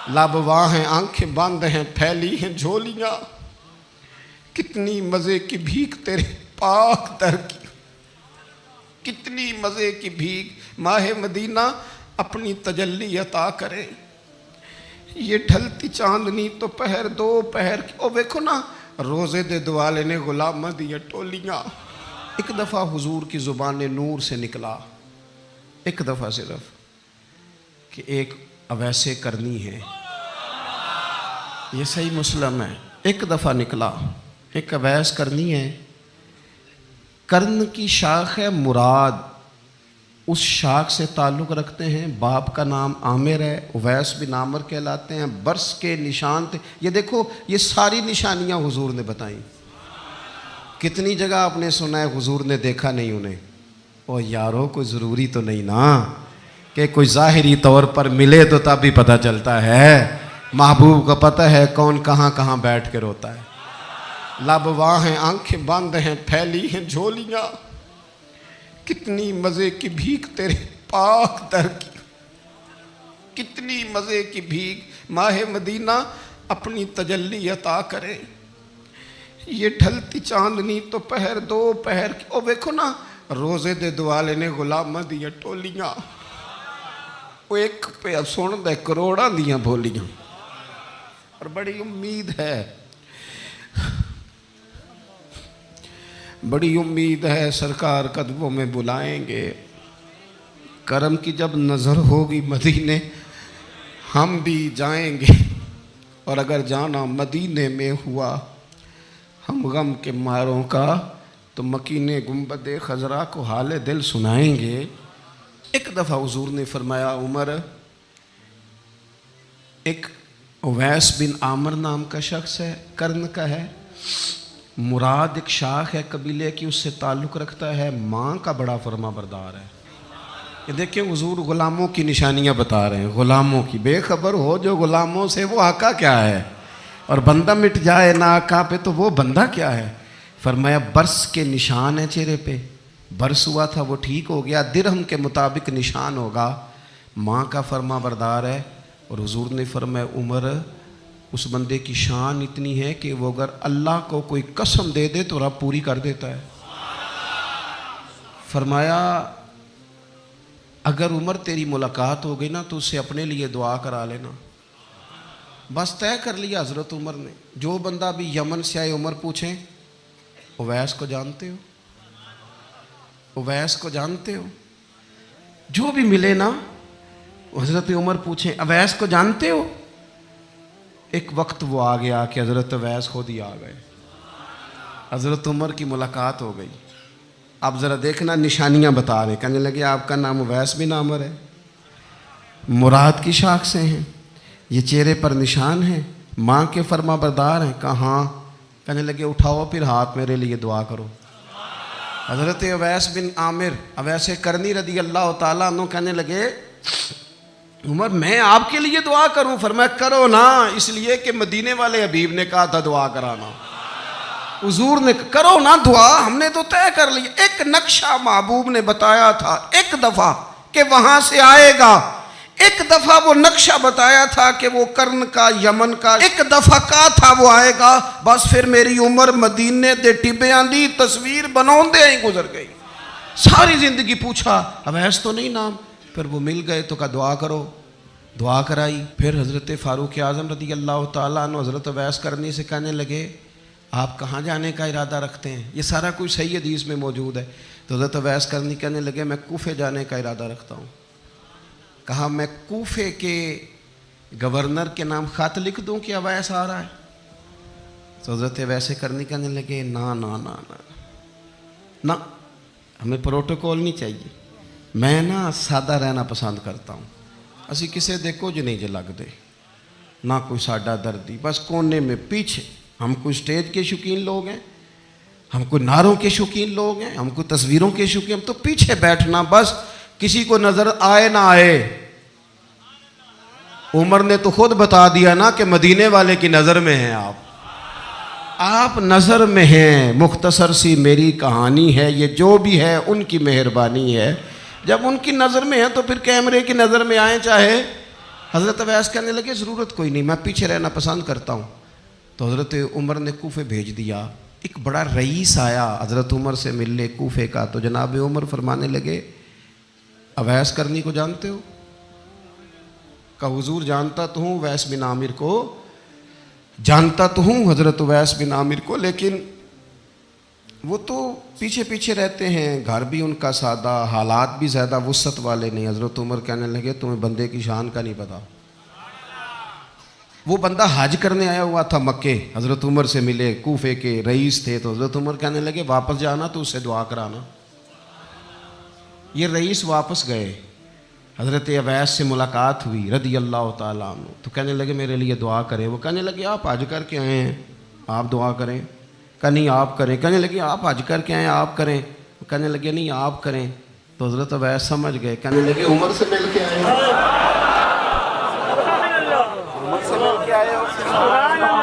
लाबवा हैं, आंखें बंद हैं, फैली हैं झोलियां। कितनी मज़े की भीख तेरे पाक दर की, कितनी मज़े की भीख। माहे मदीना अपनी तजल्ली अता करे। ये ढलती चांदनी तो पहर दो पहर की। ओ देखो ना, रोज़े दे दुआले ने गुलाम दिया टोलियाँ। एक दफ़ा हुजूर की ज़ुबान नूर से निकला, एक दफ़ा सिर्फ, कि एक अवैसे करनी है। ये सही मुस्लिम है। एक दफ़ा निकला, एक अवैस करनी है। कर्ण की शाख है मुराद, उस शाख से ताल्लुक़ रखते हैं। बाप का नाम आमिर है, उवैस बिन आमिर कहलाते हैं। बरस के निशान थे। ये देखो, ये सारी निशानियाँ हुजूर ने बताई। कितनी जगह आपने सुना है हुजूर ने देखा नहीं उन्हें। और यारों, कोई ज़रूरी तो नहीं ना कि कोई ज़ाहिरी तौर पर मिले तो तब भी पता चलता है। महबूब का पता है कौन कहाँ कहाँ बैठ के रोता है। लाबवा हैं, आंखें बंद हैं, फैली हैं झोलियाँ। कितनी मज़े की भीख तेरे पाक दर की, कितनी मज़े की भीख। माहे मदीना अपनी तजल्ली अता करे। ये ढलती चांदनी तो पहर दो पहर की। ओ देखो ना, रोज़े दे दुआले ने गुलाम दिया टोलियाँ। वो एक पे सुन दे करोड़ां दियां बोलियां। और बड़ी उम्मीद है, बड़ी उम्मीद है सरकार कदमों में बुलाएंगे। करम की जब नज़र होगी मदीने, हम भी जाएंगे। और अगर जाना मदीने में हुआ हम गम के मारों का, तो मकीने गुंबदे खजरा को हाले दिल सुनाएंगे। एक दफ़ा हुजूर ने फरमाया, उमर, एक उवैस बिन आमिर नाम का शख्स है, कर्ण का है। मुराद एक शाख है कबीले की, उससे ताल्लुक़ रखता है। माँ का बड़ा फरमा बरदार है। ये देखिए, हुजूर ग़ुलामों की निशानियाँ बता रहे हैं। ग़ुलामों की, बेखबर हो जो ग़ुलामों से, वो आका क्या है। और बंदा मिट जाए ना आका पे, तो वो बंदा क्या है। फरमाया, बरस के निशान है चेहरे पे। बरस हुआ था, वो ठीक हो गया। दिरहम के मुताबिक निशान होगा। माँ का फरमा बरदार है। और हुजूर ने फरमाया, उमर, उस बंदे की शान इतनी है कि वो अगर अल्लाह को कोई कसम दे दे तो रब पूरी कर देता है। फरमाया, अगर उमर तेरी मुलाकात हो गई ना, तो उससे अपने लिए दुआ करा लेना। बस तय कर लिया हज़रत उमर ने। जो बंदा भी यमन से आए, उमर पूछें, उवैस को जानते हो? उवैस को जानते हो? जो भी मिले ना, हज़रत उमर पूछें, अवैस को जानते हो? एक वक्त वो आ गया कि हज़रत उवैस खुद ही आ गए। हज़रत उमर की मुलाकात हो गई। अब ज़रा देखना, निशानियाँ बता रहे। कहने लगे, आपका नाम उवैस बिन आमिर है, मुराद की शाख से हैं, ये चेहरे पर निशान हैं, माँ के फरमा बरदार हैं। कहाँ? कहने लगे, उठाओ फिर हाथ, मेरे लिए दुआ करो। हज़रत उवैस बिन आमिर, अवैस करनी रदी अल्लाह ताला अन्हु कहने लगे, उमर, मैं आपके लिए दुआ करूं? फरमाया, करो ना, इसलिए कि मदीने वाले हबीब ने कहा था दुआ कराना। हुजूर ने, करो ना दुआ, हमने तो तय कर लिया। एक नक्शा महबूब ने बताया था एक दफ़ा कि वहां से आएगा। एक दफ़ा वो नक्शा बताया था कि वो कर्ण का, यमन का, एक दफ़ा कहा था वो आएगा। बस फिर मेरी उम्र मदीने दे टिब्बियां दी तस्वीर बनाते ही गुजर गई। सारी जिंदगी पूछा, अवैस तो नहीं नाम। फिर वो मिल गए तो कहा दुआ करो। दुआ कराई। फिर हज़रत फ़ारूक आज़म रज़ी अल्लाह ताला अन्हु हज़रत उवैस करनी से कहने लगे, आप कहाँ जाने का इरादा रखते हैं? ये सारा कुछ सही हदीस में मौजूद है। तो हज़रत उवैस करनी कहने लगे, मैं कूफे जाने का इरादा रखता हूँ। कहा, मैं कूफे के गवर्नर के नाम ख़त लिख दूँ कि अवैस आ रहा है? तो हज़रत उवैस करनी कहने लगे, ना ना ना ना ना, हमें प्रोटोकॉल नहीं चाहिए। मैं ना सादा रहना पसंद करता हूँ। असी किसी दे कुछ नहीं जे लगते, ना कोई साडा दर्दी, बस कोने में पीछे। हम कोई स्टेज के शौकीन लोग हैं, हम कोई नारों के शौकीन लोग हैं, हम कोई तस्वीरों के शौकीन, हम तो पीछे बैठना बस, किसी को नजर आए ना आए। उमर ने तो खुद बता दिया ना कि मदीने वाले की नज़र में हैं आप नज़र में हैं। मुख्तसर सी मेरी कहानी है, ये जो भी है उनकी मेहरबानी है। जब उनकी नज़र में है तो फिर कैमरे की नज़र में आए चाहे हज़रत अवैस कहने लगे ज़रूरत कोई नहीं, मैं पीछे रहना पसंद करता हूँ। तो हज़रत उमर ने कूफे भेज दिया। एक बड़ा रईस आया हज़रत उमर से मिलने कूफे का। तो जनाब उमर फरमाने लगे, अवैस करनी को जानते हो? का हुजूर जानता तो हूँ उवैस बिन आमिर को, जानता तो हूँ हज़रत उवैस बिन आमिर को, लेकिन वो तो पीछे पीछे रहते हैं, घर भी उनका सादा, हालात भी ज़्यादा वुसत वाले नहीं। हज़रत उमर कहने लगे, तुम्हें बंदे की शान का नहीं पता। वो बंदा हज करने आया हुआ था मक्के, हज़रत उमर से मिले, कूफे के रईस थे। तो हज़रत उमर कहने लगे, वापस जाना तो उससे दुआ कराना। ये रईस वापस गए, हज़रत अवैस से मुलाकात हुई रदी अल्लाह ताला अन्हु। तो कहने लगे, मेरे लिए दुआ करें। वो कहने लगे, आप हज करके आए हैं, आप दुआ करें? कहा नहीं आप करें। कहने लगे, आप हज करके आए, आप करें? कहने लगे, नहीं आप करें। तो हज़रत अवैस समझ गए, कहने लगे, उमर से मिल के आए, उमर से मिल के आए हो।